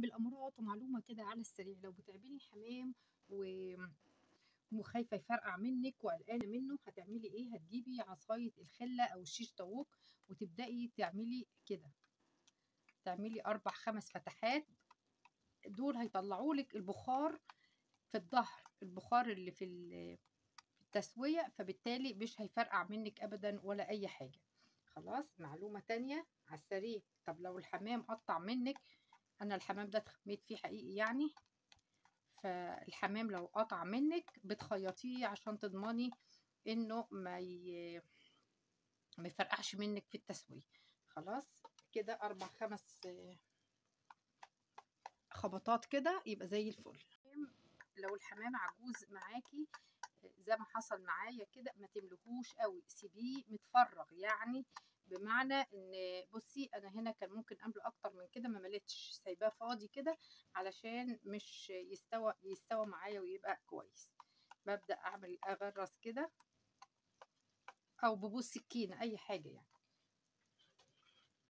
بالامراض. ومعلومه كده على السريع، لو بتعملي حمام وخايفه يفرقع منك وقلقانه منه، هتعملي ايه؟ هتجيبي عصايه الخله او الشيش طاووق وتبداي تعملي كده، تعملي 4 5 فتحات. دول هيطلعوا لك البخار في الظهر، البخار اللي في التسويه، فبالتالي مش هيفرقع منك ابدا ولا اي حاجه. خلاص، معلومه تانية على السريع. طب لو الحمام قطع منك، انا الحمام ده اتخميت فيه حقيقي يعني، فالحمام لو قطع منك بتخيطيه عشان تضمني انه ما يفرقعش منك في التسويه. خلاص كده 4 5 خبطات كده يبقى زي الفل. لو الحمام عجوز معاكي زي ما حصل معايا كده، ما تملهوش قوي، سيبيه متفرغ يعني. بمعنى ان بصي، انا هنا كان ممكن املى اكتر من كده، ما مليتش، سايباه فاضي كده علشان مش يستوى معايا ويبقى كويس. ببدأ اعمل اغرس كده او ببوس سكينة، اي حاجة يعني.